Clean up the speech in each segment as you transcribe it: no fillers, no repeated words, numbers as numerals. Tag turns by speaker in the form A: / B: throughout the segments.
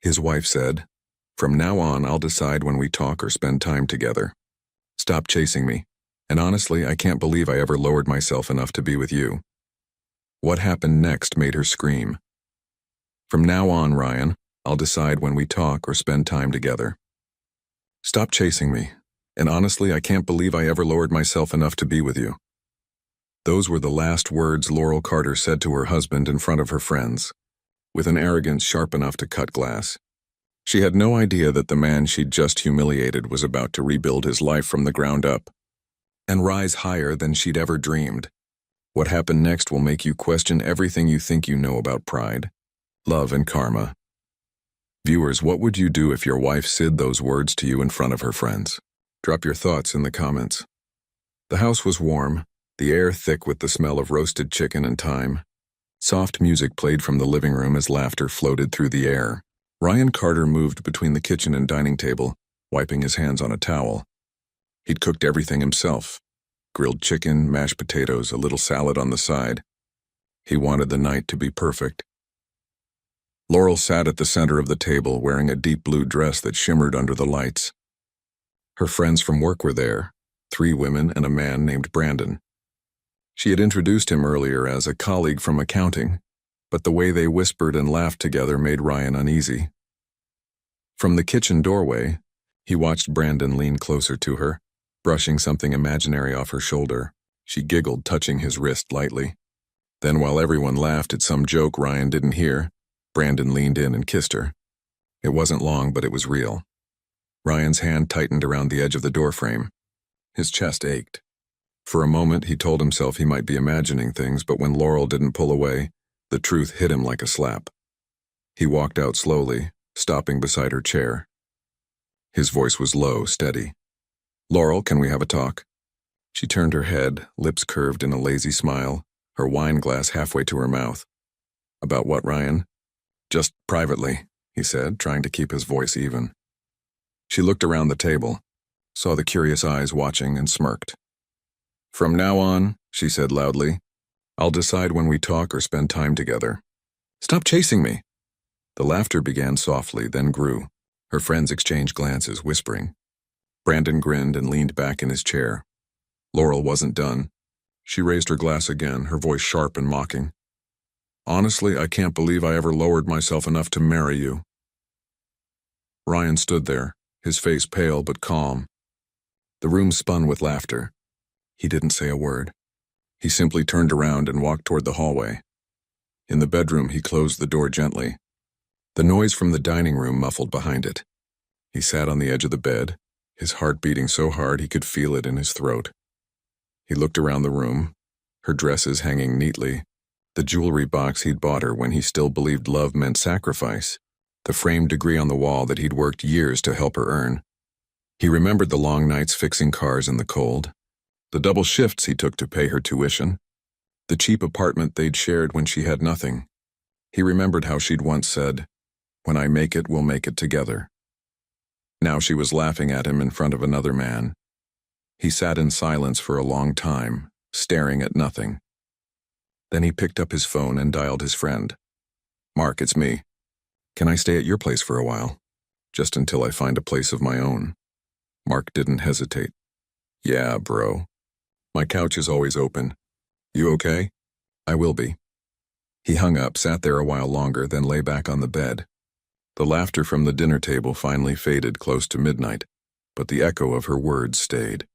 A: His wife said, "From now on, I'll decide when we talk or spend time together. Stop chasing me. And honestly, I can't believe I ever lowered myself enough to be with you." What happened next made her scream. "From now on, Ryan, I'll decide when we talk or spend time together. Stop chasing me. And honestly, I can't believe I ever lowered myself enough to be with you." Those were the last words Laurel Carter said to her husband in front of her friends, with an arrogance sharp enough to cut glass. She had no idea that the man she'd just humiliated was about to rebuild his life from the ground up and rise higher than she'd ever dreamed. What happened next will make you question everything you think you know about pride, love, and karma. Viewers, what would you do if your wife said those words to you in front of her friends? Drop your thoughts in the comments. The house was warm, the air thick with the smell of roasted chicken and thyme. Soft music played from the living room as laughter floated through the air. Ryan Carter moved between the kitchen and dining table, wiping his hands on a towel. He'd cooked everything himself. Grilled chicken, mashed potatoes, a little salad on the side. He wanted the night to be perfect. Laurel sat at the center of the table wearing a deep blue dress that shimmered under the lights. Her friends from work were there, 3 women and a man named Brandon. She had introduced him earlier as a colleague from accounting, but the way they whispered and laughed together made Ryan uneasy. From the kitchen doorway, he watched Brandon lean closer to her, brushing something imaginary off her shoulder. She giggled, touching his wrist lightly. Then, while everyone laughed at some joke Ryan didn't hear, Brandon leaned in and kissed her. It wasn't long, but it was real. Ryan's hand tightened around the edge of the doorframe. His chest ached. For a moment, he told himself he might be imagining things, but when Laurel didn't pull away, the truth hit him like a slap. He walked out slowly, stopping beside her chair. His voice was low, steady. "Laurel, can we have a talk?" She turned her head, lips curved in a lazy smile, her wine glass halfway to her mouth. "About what, Ryan?" "Just privately," he said, trying to keep his voice even. She looked around the table, saw the curious eyes watching, and smirked. "From now on," she said loudly, "I'll decide when we talk or spend time together. Stop chasing me." The laughter began softly, then grew. Her friends exchanged glances, whispering. Brandon grinned and leaned back in his chair. Laurel wasn't done. She raised her glass again, her voice sharp and mocking. "Honestly, I can't believe I ever lowered myself enough to marry you." Ryan stood there, his face pale but calm. The room spun with laughter. He didn't say a word. He simply turned around and walked toward the hallway. In the bedroom, he closed the door gently. The noise from the dining room muffled behind it. He sat on the edge of the bed, his heart beating so hard he could feel it in his throat. He looked around the room, her dresses hanging neatly, the jewelry box he'd bought her when he still believed love meant sacrifice, the framed degree on the wall that he'd worked years to help her earn. He remembered the long nights fixing cars in the cold, the double shifts he took to pay her tuition, the cheap apartment they'd shared when she had nothing. He remembered how she'd once said, "When I make it, we'll make it together." Now she was laughing at him in front of another man. He sat in silence for a long time, staring at nothing. Then he picked up his phone and dialed his friend. "Mark, it's me. Can I stay at your place for a while? Just until I find a place of my own." Mark didn't hesitate. "Yeah, bro. My couch is always open. You okay?" "I will be." He hung up, sat there a while longer, then lay back on the bed. The laughter from the dinner table finally faded close to midnight, but the echo of her words stayed.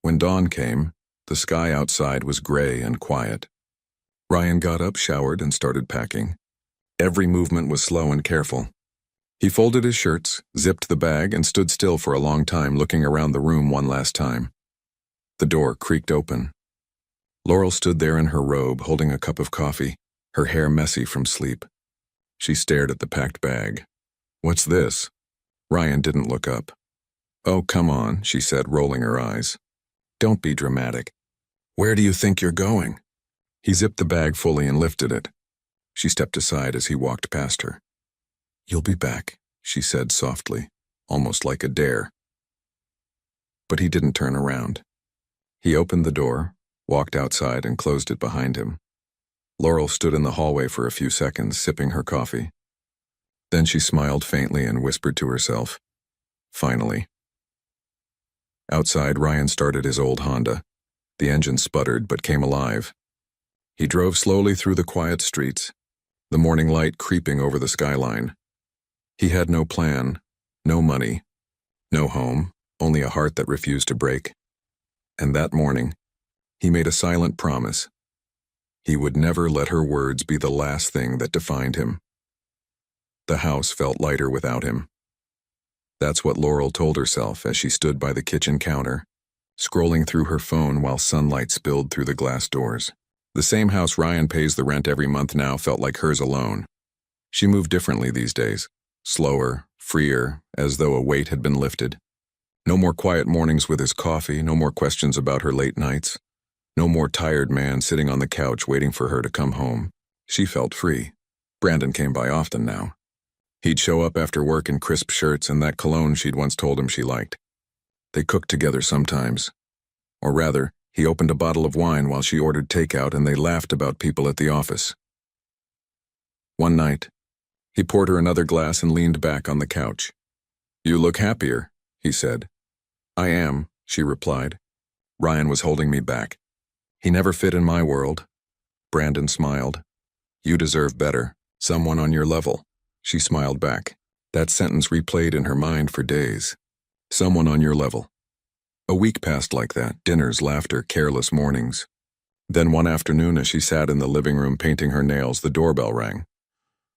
A: When dawn came, the sky outside was gray and quiet. Ryan got up, showered, and started packing. Every movement was slow and careful. He folded his shirts, zipped the bag, and stood still for a long time, looking around the room one last time. The door creaked open. Laurel stood there in her robe, holding a cup of coffee, her hair messy from sleep. She stared at the packed bag. "What's this?" Ryan didn't look up. "Oh, come on," she said, rolling her eyes. "Don't be dramatic. Where do you think you're going?" He zipped the bag fully and lifted it. She stepped aside as he walked past her. "You'll be back," she said softly, almost like a dare. But he didn't turn around. He opened the door, walked outside, and closed it behind him. Laurel stood in the hallway for a few seconds, sipping her coffee. Then she smiled faintly and whispered to herself, "Finally." Outside, Ryan started his old Honda. The engine sputtered but came alive. He drove slowly through the quiet streets, the morning light creeping over the skyline. He had no plan, no money, no home, only a heart that refused to break. And that morning, he made a silent promise. He would never let her words be the last thing that defined him. The house felt lighter without him. That's what Laurel told herself as she stood by the kitchen counter, scrolling through her phone while sunlight spilled through the glass doors. The same house Ryan pays the rent every month now felt like hers alone. She moved differently these days, slower, freer, as though a weight had been lifted. No more quiet mornings with his coffee, no more questions about her late nights, no more tired man sitting on the couch waiting for her to come home. She felt free. Brandon came by often now. He'd show up after work in crisp shirts and that cologne she'd once told him she liked. They cooked together sometimes. Or rather, he opened a bottle of wine while she ordered takeout and they laughed about people at the office. One night, he poured her another glass and leaned back on the couch. "You look happier," he said. "I am," she replied. "Ryan was holding me back. He never fit in my world." Brandon smiled. "You deserve better. Someone on your level." She smiled back. That sentence replayed in her mind for days. Someone on your level. A week passed like that, dinners, laughter, careless mornings. Then one afternoon as she sat in the living room painting her nails, the doorbell rang.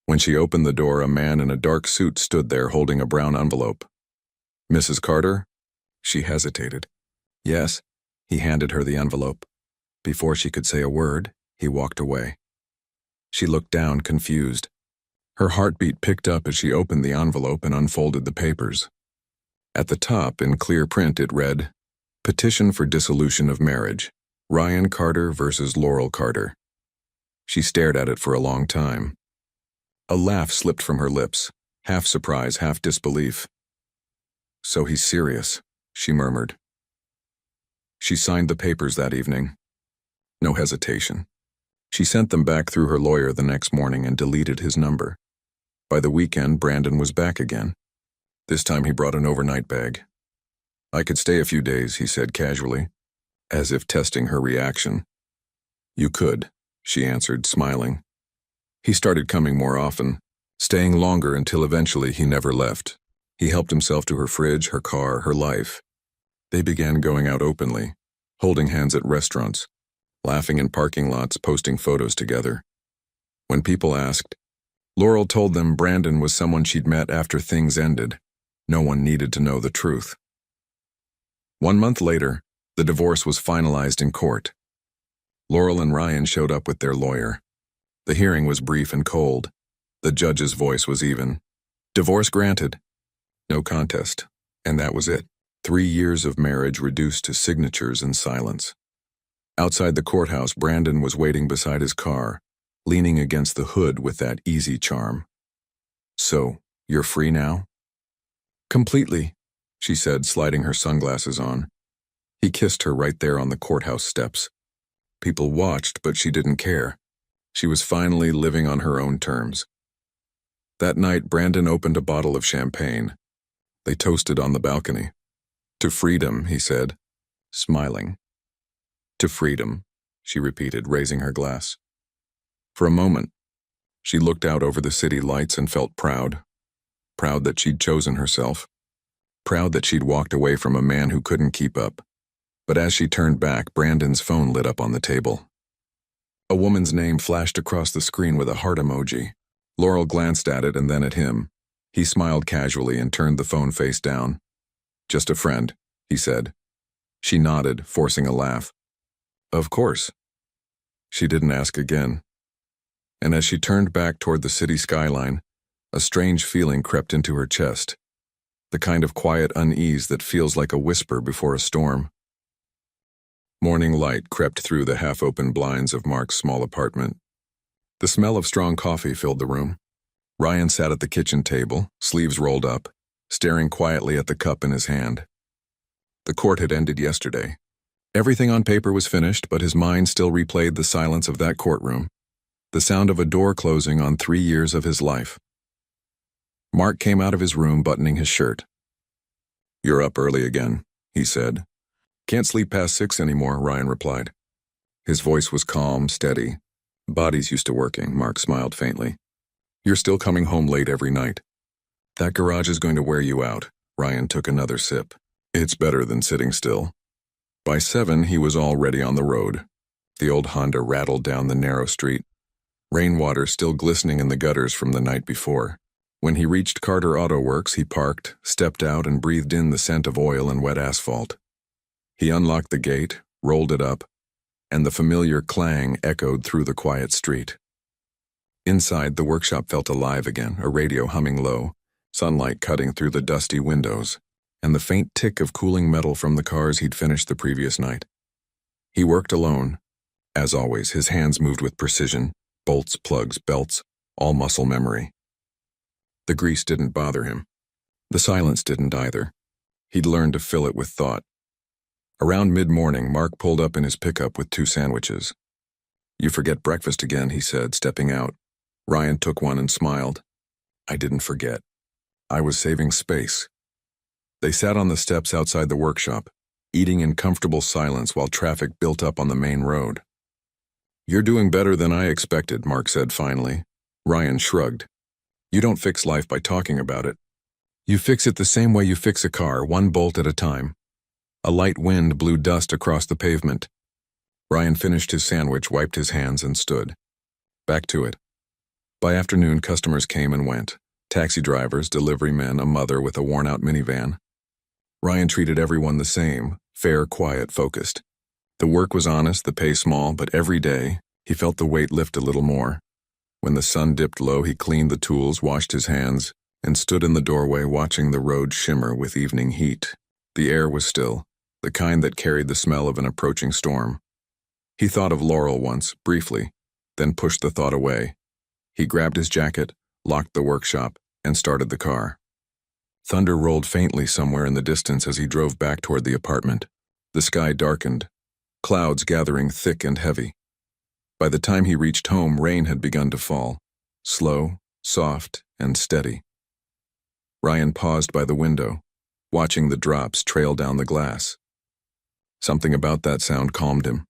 A: When she opened the door, a man in a dark suit stood there holding a brown envelope. "Mrs. Carter?" She hesitated. "Yes." He handed her the envelope. Before she could say a word, he walked away. She looked down, confused. Her heartbeat picked up as she opened the envelope and unfolded the papers. At the top, in clear print, it read, "Petition for dissolution of marriage. Ryan Carter versus Laurel Carter." She stared at it for a long time. A laugh slipped from her lips, half surprise, half disbelief. "So he's serious," she murmured. She signed the papers that evening. No hesitation. She sent them back through her lawyer the next morning and deleted his number. By the weekend, Brandon was back again. This time he brought an overnight bag. "I could stay a few days," he said casually, as if testing her reaction. "You could," she answered, smiling. He started coming more often, staying longer until eventually he never left. He helped himself to her fridge, her car, her life. They began going out openly, holding hands at restaurants, laughing in parking lots, posting photos together. When people asked, Laurel told them Brandon was someone she'd met after things ended. No one needed to know the truth. 1 month later, the divorce was finalized in court. Laurel and Ryan showed up with their lawyer. The hearing was brief and cold. The judge's voice was even. Divorce granted. No contest. And that was it. 3 years of marriage reduced to signatures and silence. Outside the courthouse, Brandon was waiting beside his car, leaning against the hood with that easy charm. "So, you're free now?" "Completely," she said, sliding her sunglasses on. He kissed her right there on the courthouse steps. People watched, but she didn't care. She was finally living on her own terms. That night, Brandon opened a bottle of champagne. They toasted on the balcony. "To freedom," he said, smiling. "To freedom," she repeated, raising her glass. For a moment, she looked out over the city lights and felt proud. Proud that she'd chosen herself. Proud that she'd walked away from a man who couldn't keep up. But as she turned back, Brandon's phone lit up on the table. A woman's name flashed across the screen with a heart emoji. Laurel glanced at it and then at him. He smiled casually and turned the phone face down. "Just a friend," he said. She nodded, forcing a laugh. "Of course." She didn't ask again. And as she turned back toward the city skyline, a strange feeling crept into her chest. The kind of quiet unease that feels like a whisper before a storm. Morning light crept through the half-open blinds of Mark's small apartment. The smell of strong coffee filled the room. Ryan sat at the kitchen table, sleeves rolled up, staring quietly at the cup in his hand. The court had ended yesterday. Everything on paper was finished, but his mind still replayed the silence of that courtroom. The sound of a door closing on 3 years of his life. Mark came out of his room buttoning his shirt. "You're up early again," he said. "Can't sleep past 6 anymore," Ryan replied. His voice was calm, steady. "Body's used to working," Mark smiled faintly. "You're still coming home late every night. That garage is going to wear you out." Ryan took another sip. "It's better than sitting still." By 7, he was already on the road. The old Honda rattled down the narrow street, rainwater still glistening in the gutters from the night before. When he reached Carter Auto Works, he parked, stepped out, and breathed in the scent of oil and wet asphalt. He unlocked the gate, rolled it up, and the familiar clang echoed through the quiet street. Inside, the workshop felt alive again, a radio humming low, sunlight cutting through the dusty windows, and the faint tick of cooling metal from the cars he'd finished the previous night. He worked alone. As always, his hands moved with precision, bolts, plugs, belts, all muscle memory. The grease didn't bother him. The silence didn't either. He'd learned to fill it with thought. Around mid-morning, Mark pulled up in his pickup with 2 sandwiches. "You forget breakfast again," he said, stepping out. Ryan took one and smiled. "I didn't forget. I was saving space." They sat on the steps outside the workshop, eating in comfortable silence while traffic built up on the main road. "You're doing better than I expected," Mark said finally. Ryan shrugged. "You don't fix life by talking about it. You fix it the same way you fix a car, one bolt at a time." A light wind blew dust across the pavement. Ryan finished his sandwich, wiped his hands, and stood. Back to it. By afternoon, customers came and went. Taxi drivers, delivery men, a mother with a worn-out minivan. Ryan treated everyone the same, fair, quiet, focused. The work was honest, the pay small, but every day, he felt the weight lift a little more. When the sun dipped low, he cleaned the tools, washed his hands, and stood in the doorway watching the road shimmer with evening heat. The air was still, the kind that carried the smell of an approaching storm. He thought of Laurel once, briefly, then pushed the thought away. He grabbed his jacket, locked the workshop, and started the car. Thunder rolled faintly somewhere in the distance as he drove back toward the apartment. The sky darkened, clouds gathering thick and heavy. By the time he reached home, rain had begun to fall, slow, soft, and steady. Ryan paused by the window, watching the drops trail down the glass. Something about that sound calmed him,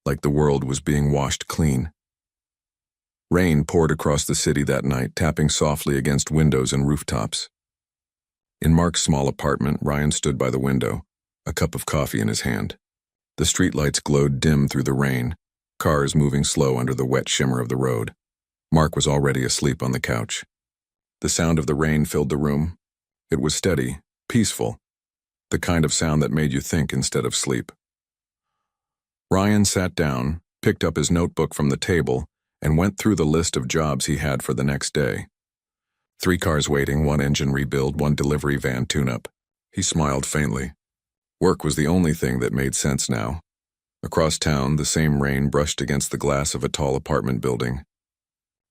A: like the world was being washed clean. Rain poured across the city that night, tapping softly against windows and rooftops. In Mark's small apartment, Ryan stood by the window, a cup of coffee in his hand. The streetlights glowed dim through the rain, cars moving slow under the wet shimmer of the road. Mark was already asleep on the couch. The sound of the rain filled the room. It was steady, peaceful, the kind of sound that made you think instead of sleep. Ryan sat down, picked up his notebook from the table, and went through the list of jobs he had for the next day. 3 cars waiting, 1 engine rebuild, 1 delivery van tune-up. He smiled faintly. Work was the only thing that made sense now. Across town, the same rain brushed against the glass of a tall apartment building.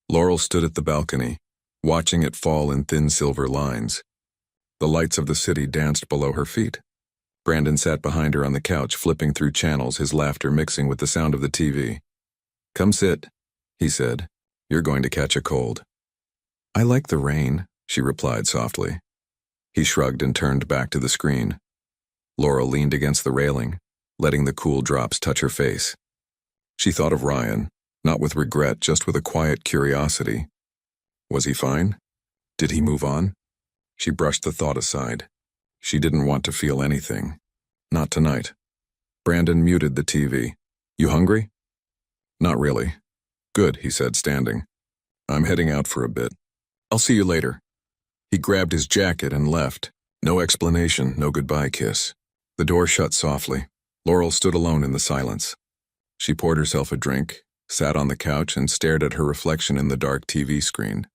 A: Laurel stood at the balcony, watching it fall in thin silver lines. The lights of the city danced below her feet. Brandon sat behind her on the couch, flipping through channels, his laughter mixing with the sound of the TV. "Come sit," he said. "You're going to catch a cold." "I like the rain," she replied softly. He shrugged and turned back to the screen. Laurel leaned against the railing, letting the cool drops touch her face. She thought of Ryan, not with regret, just with a quiet curiosity. Was he fine? Did he move on? She brushed the thought aside. She didn't want to feel anything. Not tonight. Brandon muted the TV. "You hungry?" "Not really." "Good," he said, standing. "I'm heading out for a bit. I'll see you later." He grabbed his jacket and left. No explanation, no goodbye kiss. The door shut softly. Laurel stood alone in the silence. She poured herself a drink, sat on the couch, and stared at her reflection in the dark TV screen.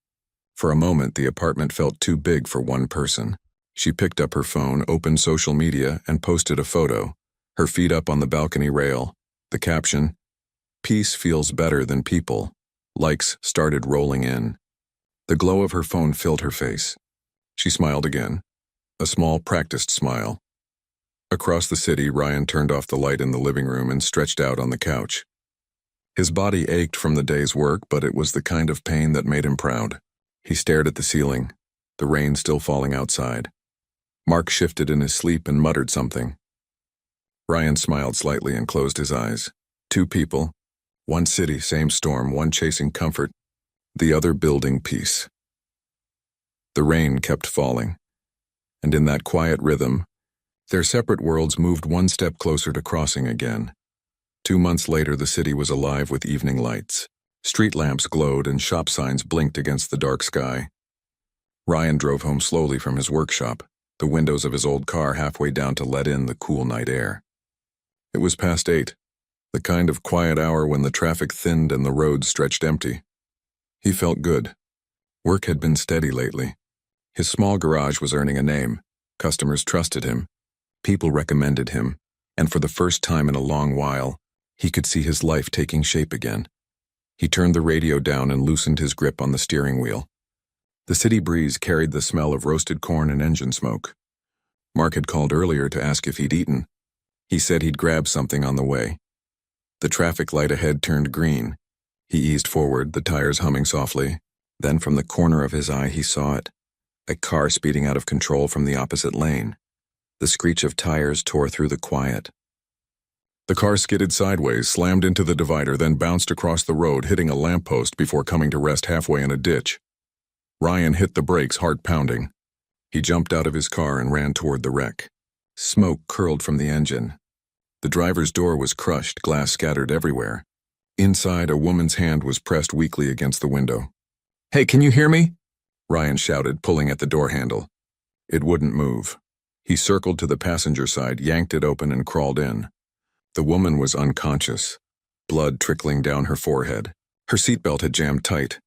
A: For a moment, the apartment felt too big for one person. She picked up her phone, opened social media, and posted a photo, her feet up on the balcony rail. The caption, "Peace feels better than people." Likes started rolling in. The glow of her phone filled her face. She smiled again, a small, practiced smile. Across the city, Ryan turned off the light in the living room and stretched out on the couch. His body ached from the day's work, but it was the kind of pain that made him proud. He stared at the ceiling. the rain still falling outside. Mark shifted in his sleep and muttered something. Ryan smiled slightly and closed his eyes. Two people, one city, same storm, one chasing comfort, the other building peace. The rain kept falling, and in that quiet rhythm, their separate worlds moved one step closer to crossing again. 2 months later, the city was alive with evening lights. Street lamps glowed and shop signs blinked against the dark sky. Ryan drove home slowly from his workshop, the windows of his old car halfway down to let in the cool night air. It was past 8, the kind of quiet hour when the traffic thinned and the roads stretched empty. He felt good. Work had been steady lately. His small garage was earning a name. Customers trusted him. People recommended him. And for the first time in a long while, he could see his life taking shape again. He turned the radio down and loosened his grip on the steering wheel. The city breeze carried the smell of roasted corn and engine smoke. Mark had called earlier to ask if he'd eaten. He said he'd grab something on the way. The traffic light ahead turned green. He eased forward, the tires humming softly. Then from the corner of his eye he saw it. A car speeding out of control from the opposite lane. The screech of tires tore through the quiet. The car skidded sideways, slammed into the divider, then bounced across the road, hitting a lamppost before coming to rest halfway in a ditch. Ryan hit the brakes, heart pounding. He jumped out of his car and ran toward the wreck. Smoke curled from the engine. The driver's door was crushed, glass scattered everywhere. Inside, a woman's hand was pressed weakly against the window. "Hey, can you hear me?" Ryan shouted, pulling at the door handle. It wouldn't move. He circled to the passenger side, yanked it open, and crawled in. The woman was unconscious, blood trickling down her forehead. Her seatbelt had jammed tight.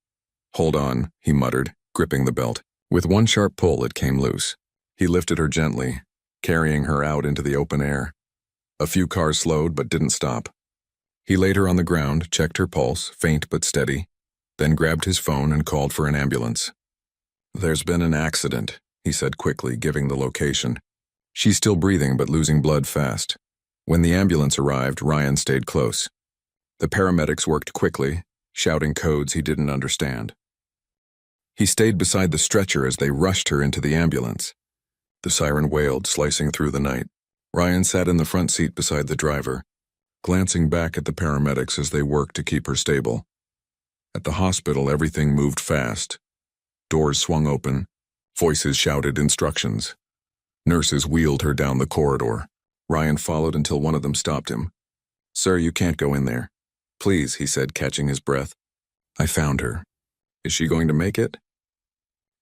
A: "Hold on," he muttered, gripping the belt. With one sharp pull, it came loose. He lifted her gently, carrying her out into the open air. A few cars slowed but didn't stop. He laid her on the ground, checked her pulse, faint but steady, then grabbed his phone and called for an ambulance. "There's been an accident," he said quickly, giving the location. "She's still breathing but losing blood fast." When the ambulance arrived, Ryan stayed close. The paramedics worked quickly, shouting codes he didn't understand. He stayed beside the stretcher as they rushed her into the ambulance. The siren wailed, slicing through the night. Ryan sat in the front seat beside the driver, glancing back at the paramedics as they worked to keep her stable. At the hospital, everything moved fast. Doors swung open. Voices shouted instructions. Nurses wheeled her down the corridor. Ryan followed until one of them stopped him. "Sir, you can't go in there." "Please," he said, catching his breath. "I found her. Is she going to make it?"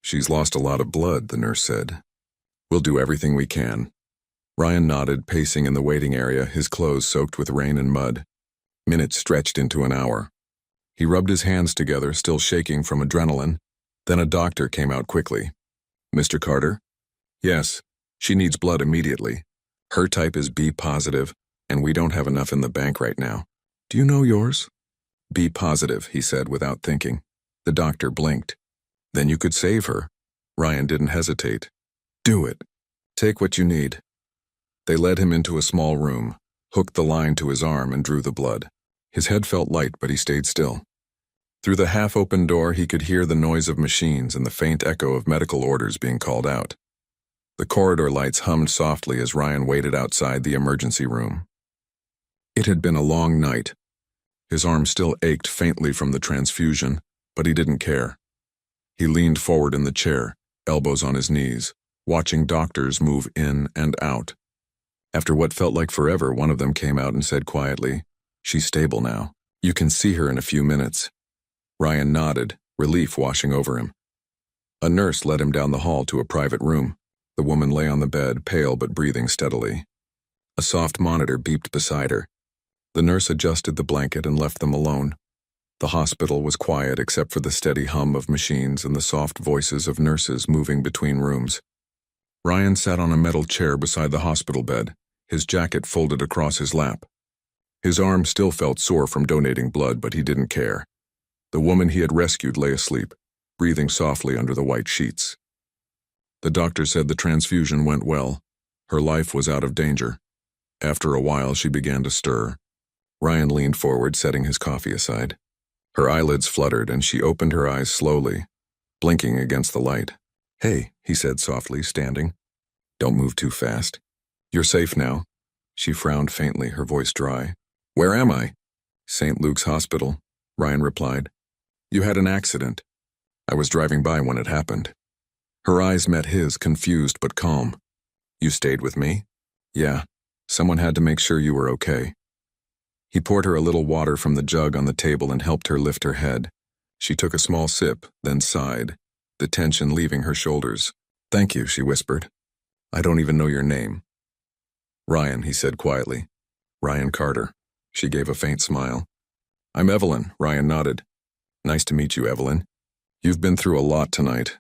A: "She's lost a lot of blood," the nurse said. "We'll do everything we can." Ryan nodded, pacing in the waiting area, his clothes soaked with rain and mud. Minutes stretched into an hour. He rubbed his hands together, still shaking from adrenaline. Then a doctor came out quickly. "Mr. Carter?" "Yes, she needs blood immediately. Her type is B positive, and we don't have enough in the bank right now. Do you know yours?" "B positive," he said without thinking. The doctor blinked. "Then you could save her." Ryan didn't hesitate. "Do it. Take what you need." They led him into a small room, hooked the line to his arm, and drew the blood. His head felt light, but he stayed still. Through the half-open door, he could hear the noise of machines and the faint echo of medical orders being called out. The corridor lights hummed softly as Ryan waited outside the emergency room. It had been a long night. His arm still ached faintly from the transfusion, but he didn't care. He leaned forward in the chair, elbows on his knees, watching doctors move in and out. After what felt like forever, one of them came out and said quietly, "She's stable now. You can see her in a few minutes." Ryan nodded, relief washing over him. A nurse led him down the hall to a private room. The woman lay on the bed, pale but breathing steadily. A soft monitor beeped beside her. The nurse adjusted the blanket and left them alone. The hospital was quiet except for the steady hum of machines and the soft voices of nurses moving between rooms. Ryan sat on a metal chair beside the hospital bed, his jacket folded across his lap. His arm still felt sore from donating blood, but he didn't care. The woman he had rescued lay asleep, breathing softly under the white sheets. The doctor said the transfusion went well. Her life was out of danger. After a while, she began to stir. Ryan leaned forward, setting his coffee aside. Her eyelids fluttered, and she opened her eyes slowly, blinking against the light. "Hey," he said softly, standing. "Don't move too fast. You're safe now." She frowned faintly, her voice dry. "Where am I?" "St. Luke's Hospital," Ryan replied. "You had an accident. I was driving by when it happened." Her eyes met his, confused but calm. "You stayed with me?" "Yeah. Someone had to make sure you were okay." He poured her a little water from the jug on the table and helped her lift her head. She took a small sip, then sighed, the tension leaving her shoulders. "Thank you," she whispered. "I don't even know your name." "Ryan," he said quietly. "Ryan Carter." She gave a faint smile. "I'm Evelyn," Ryan nodded. "Nice to meet you, Evelyn. You've been through a lot tonight."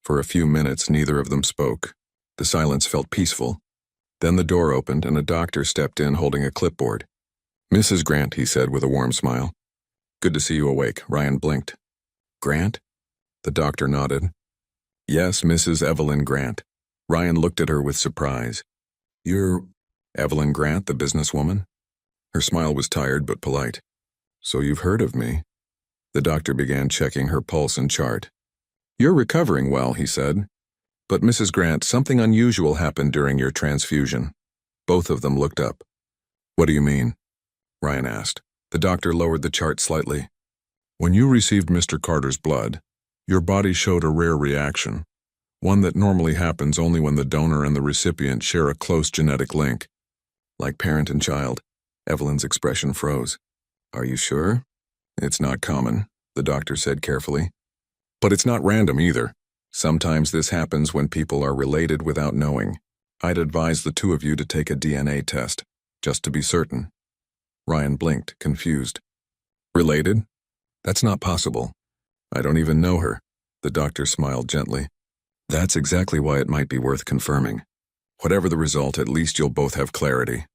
A: For a few minutes, neither of them spoke. The silence felt peaceful. Then the door opened and a doctor stepped in holding a clipboard. "Mrs. Grant," he said with a warm smile. "Good to see you awake." Ryan blinked. "Grant?" The doctor nodded. "Yes, Mrs. Evelyn Grant." Ryan looked at her with surprise. "You're Evelyn Grant, the businesswoman?" Her smile was tired but polite. "So you've heard of me?" The doctor began checking her pulse and chart. "You're recovering well," he said. "But Mrs. Grant, something unusual happened during your transfusion." Both of them looked up. "What do you mean?" Ryan asked. The doctor lowered the chart slightly. "When you received Mr. Carter's blood, your body showed a rare reaction, one that normally happens only when the donor and the recipient share a close genetic link. Like parent and child." Evelyn's expression froze. "Are you sure?" "It's not common," the doctor said carefully. "But it's not random either. Sometimes this happens when people are related without knowing. I'd advise the two of you to take a DNA test, just to be certain." Ryan blinked, confused. "Related? That's not possible. I don't even know her." The doctor smiled gently. "That's exactly why it might be worth confirming. Whatever the result, at least you'll both have clarity."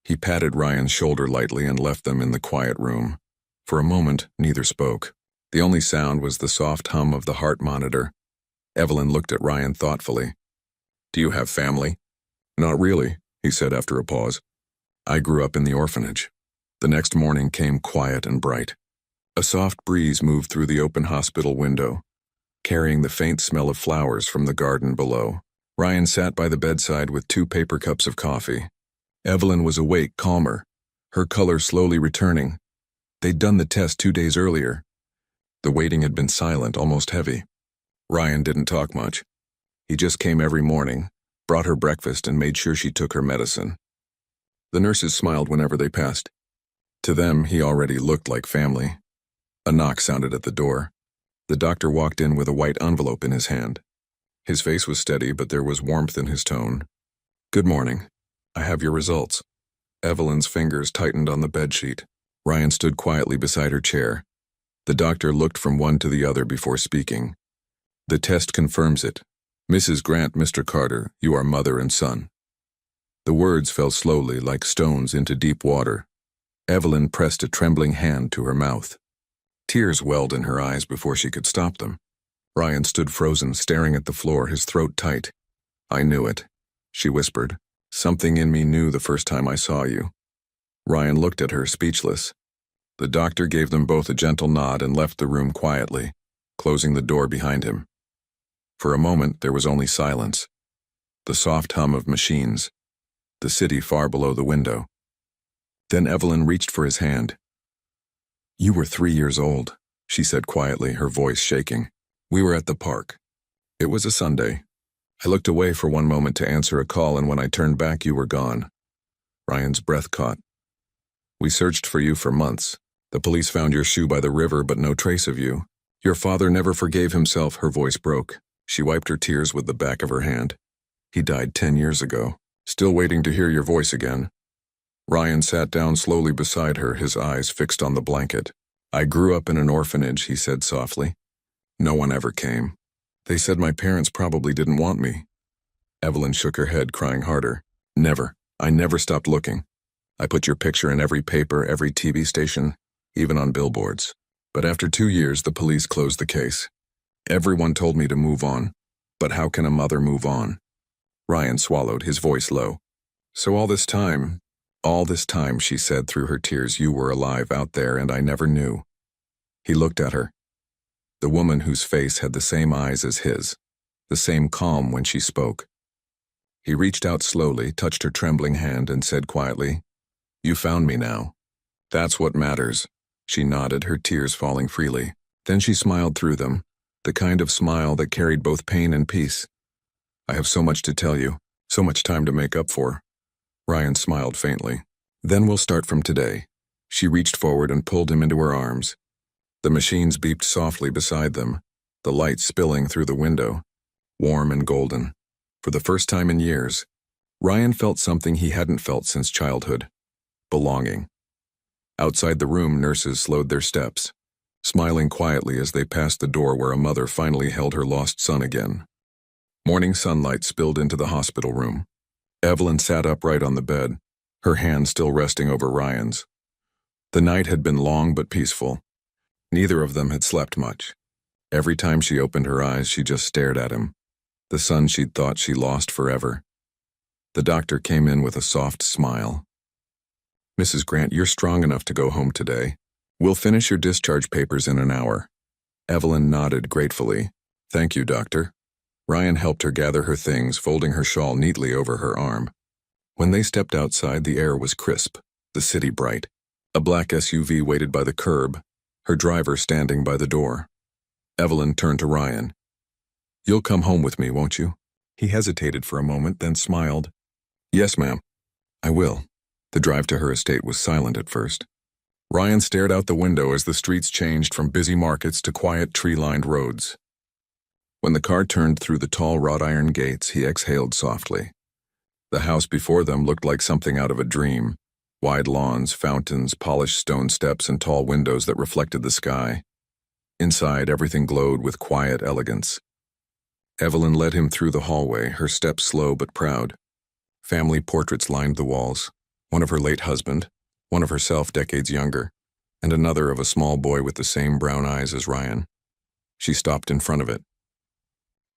A: He patted Ryan's shoulder lightly and left them in the quiet room. For a moment, neither spoke. The only sound was the soft hum of the heart monitor. Evelyn looked at Ryan thoughtfully. "Do you have family?" "Not really," he said after a pause. "I grew up in the orphanage." The next morning came quiet and bright. A soft breeze moved through the open hospital window, carrying the faint smell of flowers from the garden below. Ryan sat by the bedside with 2 paper cups of coffee. Evelyn was awake, calmer, her color slowly returning. They'd done the test 2 days earlier. The waiting had been silent, almost heavy. Ryan didn't talk much. He just came every morning, brought her breakfast, and made sure she took her medicine. The nurses smiled whenever they passed. To them, he already looked like family. A knock sounded at the door. The doctor walked in with a white envelope in his hand. His face was steady, but there was warmth in his tone. "Good morning. I have your results." Evelyn's fingers tightened on the bedsheet. Ryan stood quietly beside her chair. The doctor looked from one to the other before speaking. "The test confirms it. Mrs. Grant, Mr. Carter, you are mother and son." The words fell slowly, like stones into deep water. Evelyn pressed a trembling hand to her mouth. Tears welled in her eyes before she could stop them. Ryan stood frozen, staring at the floor, his throat tight. "I knew it," she whispered. "Something in me knew the first time I saw you." Ryan looked at her, speechless. The doctor gave them both a gentle nod and left the room quietly, closing the door behind him. For a moment, there was only silence. The soft hum of machines. The city far below the window. Then Evelyn reached for his hand. "You were 3 years old," she said quietly, her voice shaking. "We were at the park. It was a Sunday. I looked away for one moment to answer a call, and when I turned back, you were gone." Ryan's breath caught. "We searched for you for months. The police found your shoe by the river, but no trace of you. Your father never forgave himself." Her voice broke. She wiped her tears with the back of her hand. "He died 10 years ago. Still waiting to hear your voice again." Ryan sat down slowly beside her, his eyes fixed on the blanket. "I grew up in an orphanage," he said softly. "No one ever came. They said my parents probably didn't want me." Evelyn shook her head, crying harder. "Never. I never stopped looking. I put your picture in every paper, every TV station, even on billboards. But after 2 years, the police closed the case. Everyone told me to move on. But how can a mother move on?" Ryan swallowed, his voice low. "So all this time, she said through her tears, you were alive out there and I never knew." He looked at her. The woman whose face had the same eyes as his. the same calm when she spoke. He reached out slowly, touched her trembling hand, and said quietly, "You found me now. That's what matters." She nodded, her tears falling freely. Then she smiled through them, the kind of smile that carried both pain and peace. "I have so much to tell you, so much time to make up for." Ryan smiled faintly. "Then we'll start from today." She reached forward and pulled him into her arms. The machines beeped softly beside them, the light spilling through the window, warm and golden. For the first time in years, Ryan felt something he hadn't felt since childhood: belonging. Outside the room, nurses slowed their steps, smiling quietly as they passed the door where a mother finally held her lost son again. Morning sunlight spilled into the hospital room. Evelyn sat upright on the bed, her hand still resting over Ryan's. The night had been long but peaceful. Neither of them had slept much. Every time she opened her eyes, she just stared at him, the son she'd thought she lost forever. The doctor came in with a soft smile. "Mrs. Grant, you're strong enough to go home today. We'll finish your discharge papers in an hour." Evelyn nodded gratefully. "Thank you, doctor." Ryan helped her gather her things, folding her shawl neatly over her arm. When they stepped outside, the air was crisp, the city bright. A black SUV waited by the curb, her driver standing by the door. Evelyn turned to Ryan. "You'll come home with me, won't you?" He hesitated for a moment, then smiled. "Yes, ma'am. I will." The drive to her estate was silent at first. Ryan stared out the window as the streets changed from busy markets to quiet tree-lined roads. When the car turned through the tall wrought iron gates, he exhaled softly. The house before them looked like something out of a dream: wide lawns, fountains, polished stone steps, and tall windows that reflected the sky. Inside, everything glowed with quiet elegance. Evelyn led him through the hallway, her steps slow but proud. Family portraits lined the walls: one of her late husband, one of herself decades younger, and another of a small boy with the same brown eyes as Ryan. She stopped in front of it.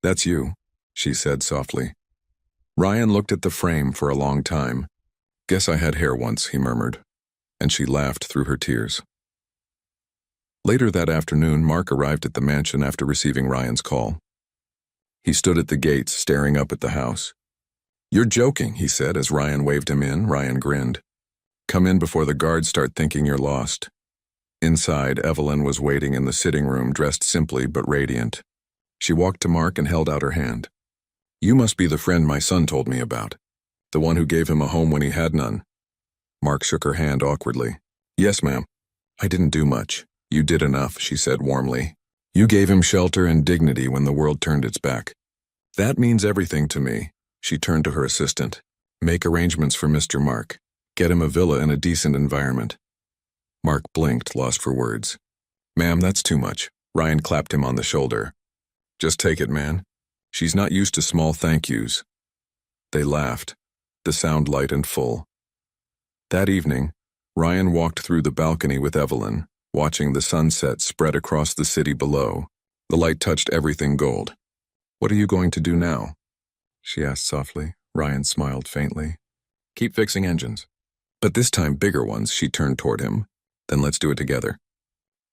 A: "That's you," she said softly. Ryan looked at the frame for a long time. "Guess I had hair once," he murmured, and she laughed through her tears. Later that afternoon, Mark arrived at the mansion after receiving Ryan's call. He stood at the gates, staring up at the house. "You're joking," he said as Ryan waved him in. Ryan grinned. "Come in before the guards start thinking you're lost." Inside, Evelyn was waiting in the sitting room, dressed simply but radiant. She walked to Mark and held out her hand. "You must be the friend my son told me about, the one who gave him a home when he had none." Mark shook her hand awkwardly. "Yes, ma'am. I didn't do much. You did enough," she said warmly. "You gave him shelter and dignity when the world turned its back. That means everything to me." She turned to her assistant. "Make arrangements for Mr. Mark. Get him a villa in a decent environment." Mark blinked, lost for words. "Ma'am, that's too much." Ryan clapped him on the shoulder. "Just take it, man. She's not used to small thank yous." They laughed, the sound light and full. That evening, Ryan walked through the balcony with Evelyn, watching the sunset spread across the city below. The light touched everything gold. "What are you going to do now?" she asked softly. Ryan smiled faintly. "Keep fixing engines. But this time bigger ones." She turned toward him. "Then let's do it together.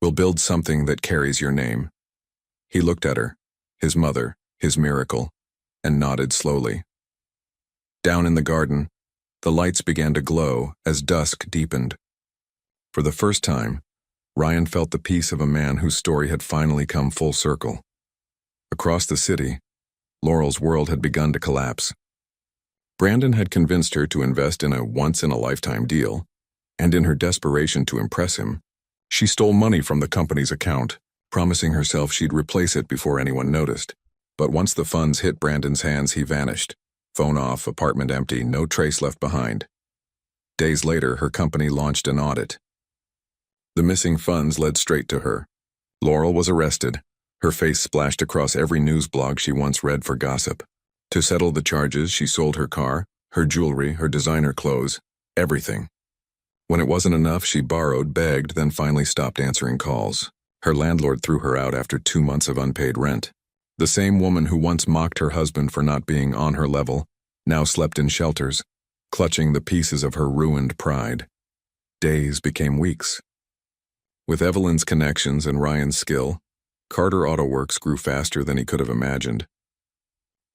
A: We'll build something that carries your name." He looked at her, his mother, his miracle, and nodded slowly. Down in the garden, the lights began to glow as dusk deepened. For the first time, Ryan felt the peace of a man whose story had finally come full circle. Across the city, Laurel's world had begun to collapse. Brandon had convinced her to invest in a once-in-a-lifetime deal, and in her desperation to impress him, she stole money from the company's account, promising herself she'd replace it before anyone noticed. But once the funds hit Brandon's hands, he vanished. Phone off, apartment empty, no trace left behind. Days later, her company launched an audit. The missing funds led straight to her. Laurel was arrested, her face splashed across every news blog she once read for gossip. To settle the charges, she sold her car, her jewelry, her designer clothes, everything. When it wasn't enough, she borrowed, begged, then finally stopped answering calls. Her landlord threw her out after 2 months of unpaid rent. The same woman who once mocked her husband for not being on her level now slept in shelters, clutching the pieces of her ruined pride. Days became weeks. With Evelyn's connections and Ryan's skill, Carter Auto Works grew faster than he could have imagined.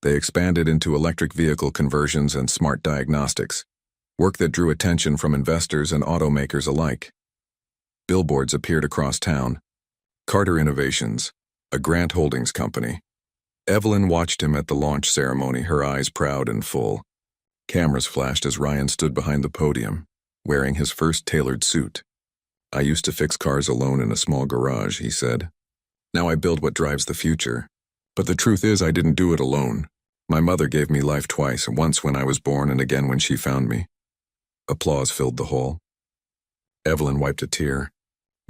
A: They expanded into electric vehicle conversions and smart diagnostics, work that drew attention from investors and automakers alike. Billboards appeared across town. Carter Innovations, a Grant Holdings company. Evelyn watched him at the launch ceremony, her eyes proud and full. Cameras flashed as Ryan stood behind the podium, wearing his first tailored suit. "I used to fix cars alone in a small garage," he said. "Now I build what drives the future. But the truth is, I didn't do it alone. My mother gave me life twice, once when I was born and again when she found me." Applause filled the hall. Evelyn wiped a tear.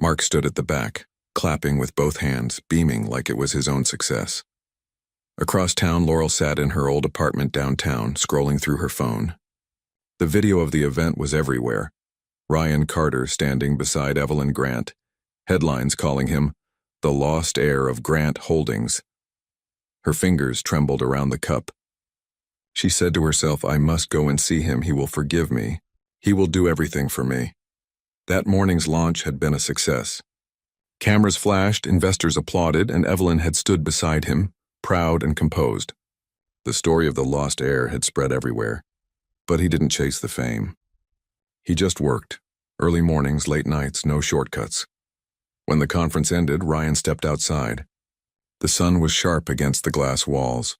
A: Mark stood at the back, clapping with both hands, beaming like it was his own success. Across town, Laurel sat in her old apartment downtown, scrolling through her phone. The video of the event was everywhere. Ryan Carter standing beside Evelyn Grant, headlines calling him the lost heir of Grant Holdings. Her fingers trembled around the cup. She said to herself, "I must go and see him. He will forgive me. He will do everything for me." That morning's launch had been a success. Cameras flashed, investors applauded, and Evelyn had stood beside him, proud and composed. The story of the lost heir had spread everywhere, but he didn't chase the fame. He just worked. Early mornings, late nights, no shortcuts. When the conference ended, Ryan stepped outside. The sun was sharp against the glass walls,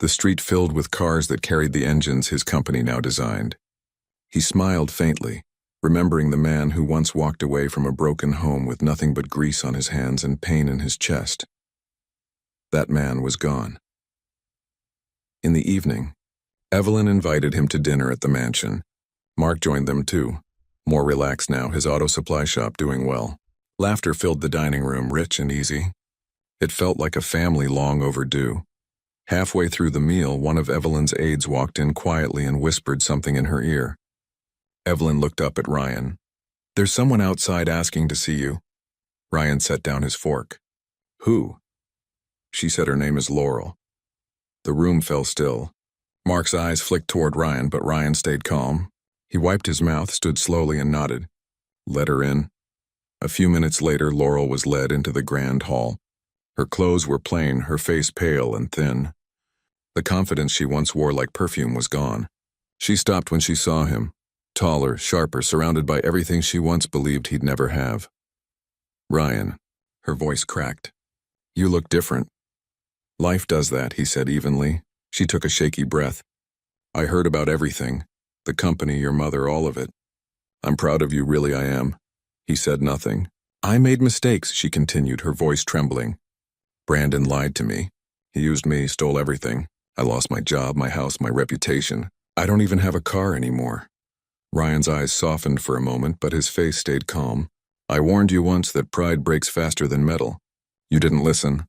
A: the street filled with cars that carried the engines his company now designed. He smiled faintly, remembering the man who once walked away from a broken home with nothing but grease on his hands and pain in his chest. That man was gone. In the evening, Evelyn invited him to dinner at the mansion. Mark joined them too, more relaxed now, his auto supply shop doing well. Laughter filled the dining room, rich and easy. It felt like a family long overdue. Halfway through the meal, one of Evelyn's aides walked in quietly and whispered something in her ear. Evelyn looked up at Ryan. "There's someone outside asking to see you." Ryan set down his fork. "Who?" She said her name is Laurel. The room fell still. Mark's eyes flicked toward Ryan, but Ryan stayed calm. He wiped his mouth, stood slowly, and nodded. "Let her in." A few minutes later, Laurel was led into the grand hall. Her clothes were plain, her face pale and thin. The confidence she once wore like perfume was gone. She stopped when she saw him, taller, sharper, surrounded by everything she once believed he'd never have. "Ryan," her voice cracked. "You look different." "Life does that," he said evenly. She took a shaky breath. "I heard about everything. The company, your mother, all of it. I'm proud of you, really I am." He said nothing. "I made mistakes," she continued, her voice trembling. "Brandon lied to me. He used me, stole everything. I lost my job, my house, my reputation. I don't even have a car anymore." Ryan's eyes softened for a moment, but his face stayed calm. "I warned you once that pride breaks faster than metal. You didn't listen."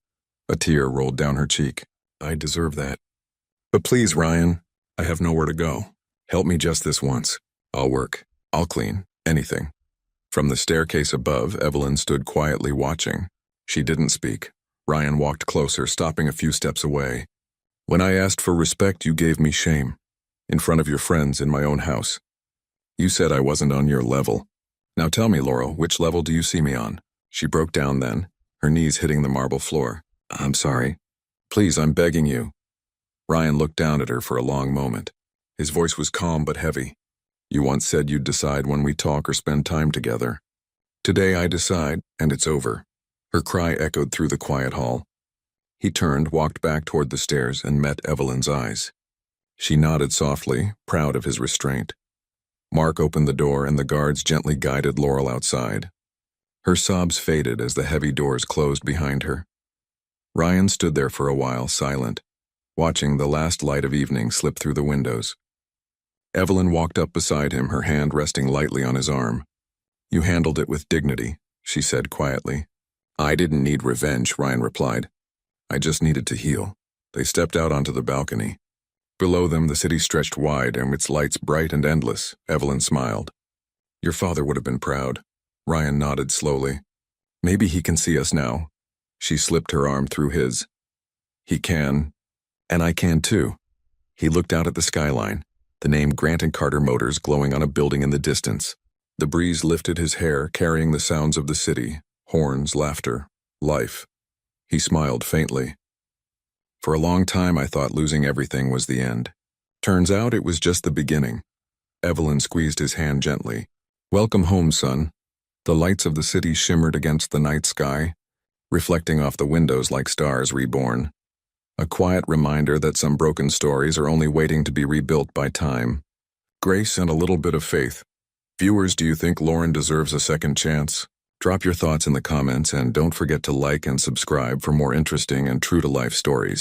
A: A tear rolled down her cheek. "I deserve that. But please, Ryan, I have nowhere to go. Help me just this once. I'll work. I'll clean. Anything." From the staircase above, Evelyn stood quietly watching. She didn't speak. Ryan walked closer, stopping a few steps away. "When I asked for respect, you gave me shame. In front of your friends, in my own house. You said I wasn't on your level. Now tell me, Laurel, which level do you see me on?" She broke down then, her knees hitting the marble floor. "I'm sorry. Please, I'm begging you." Ryan looked down at her for a long moment. His voice was calm but heavy. "You once said you'd decide when we talk or spend time together. Today I decide, and it's over." Her cry echoed through the quiet hall. He turned, walked back toward the stairs, and met Evelyn's eyes. She nodded softly, proud of his restraint. Mark opened the door, and the guards gently guided Laurel outside. Her sobs faded as the heavy doors closed behind her. Ryan stood there for a while, silent, watching the last light of evening slip through the windows. Evelyn walked up beside him, her hand resting lightly on his arm. "You handled it with dignity," she said quietly. "I didn't need revenge," Ryan replied. "I just needed to heal." They stepped out onto the balcony. Below them, the city stretched wide, and its lights bright and endless. Evelyn smiled. "Your father would have been proud." Ryan nodded slowly. "Maybe he can see us now." She slipped her arm through his. "He can, and I can too." He looked out at the skyline, the name Grant and Carter Motors glowing on a building in the distance. The breeze lifted his hair, carrying the sounds of the city, horns, laughter, life. He smiled faintly. For a long time, I thought losing everything was the end. Turns out it was just the beginning. Evelyn squeezed his hand gently. Welcome home, son. The lights of the city shimmered against the night sky, reflecting off the windows like stars reborn. A quiet reminder that some broken stories are only waiting to be rebuilt by time. Grace and a little bit of faith. Viewers, do you think Lauren deserves a second chance? Drop your thoughts in the comments and don't forget to like and subscribe for more interesting and true-to-life stories.